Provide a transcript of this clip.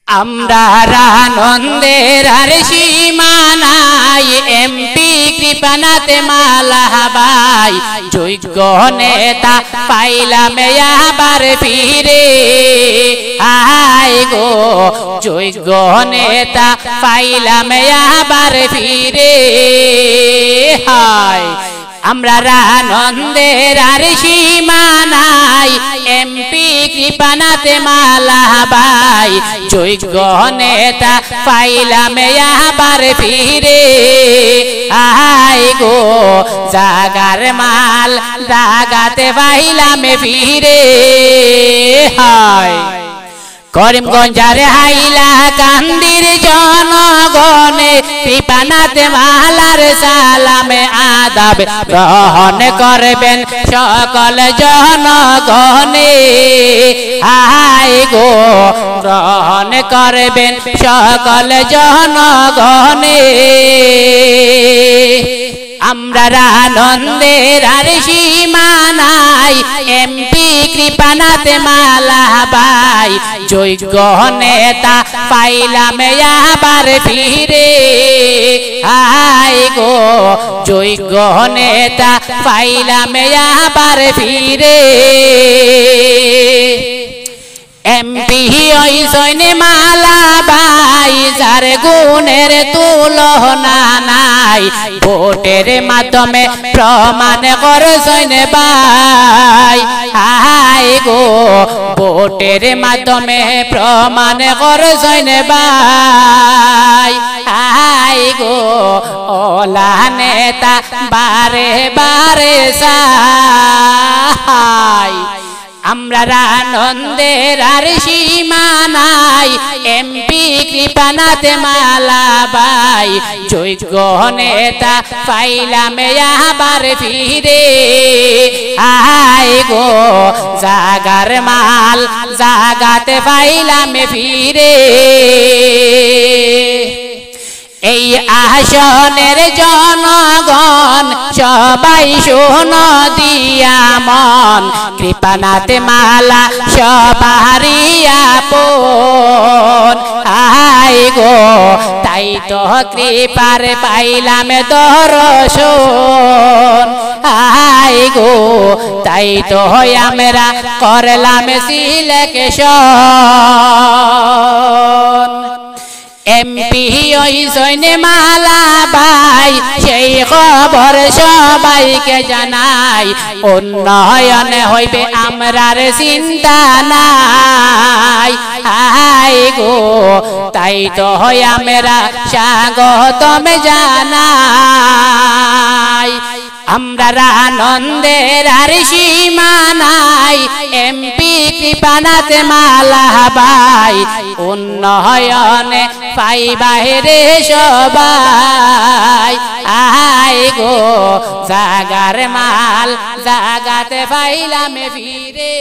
আমরা আনন্দের আর সীমা নাই এমপি কৃপানাথ মালাবাই যোগ্য নেতা পাইলাম আবার ফিরে আয় গো যোগ্য নেতা পাইলাম আবার ফিরে হায় আমরা আনন্দের আর সীমা নাই এমপি কৃপানাথ মালাবাই যোগ্য নেতা পাইলাম আবার ফিরে আয় গো জাগার মাল জাগাতে পাইলাম ফিরে হায় করিমগঞ্জের হাইলা কান্দির জনগণে কৃপানাথ মালার সালামে আদাব গ্রহণ করবেন সকল জনগণে হায় গো গ্রহণ করবেন সকল জনগণে আমরা আনন্দের আর সীমা নাই এমপি কৃপানাথ মালাবাই যোগ্য নেতা পাইলাম আবার ফিরে হায় গো যোগ্য নেতা পাইলাম আবার ফিরে এমপি হইছেন মালাবাই যার গুণের তুলনা নাই ভোটের মাধ্যমে প্রমাণ করছেন ভাই হায় গো ভোটের মাধ্যমে প্রমাণ করছেন ভাই হায় গো ওলা নেতা বারে বারে সাই আমরা আনন্দের আর সীমা নাই এমপি কৃপানাথ মালাবাই যোগ্য নেতা পাইলাম আবার ফিরে আয় গো জাগার মাল জাগাতে পাইলাম ফিরে এই আসনের জনগণ সবাই শোনো দিয়া মন কৃপানাথ মালা সবারই আপন আয় গো তাই তো কৃপার পাইলাম দর্শন আয় গো তাই তো আমরা করলাম সিলেকশন এমপি হইছেন মালাবাই সেই খবর সবাইকে জানাই উন্নয়ন হইবে আমরার চিন্তা নাই হায় গো তাই তো আমরা স্বাগতম জানাই আমরা আনন্দের আর সীমা নাই এমপি কৃপানাথ মালাবাই উন্নয়নে পাই বাহিরে সবাই আয় গো জাগার মাল জাগাতে পাইলাম ফিরে।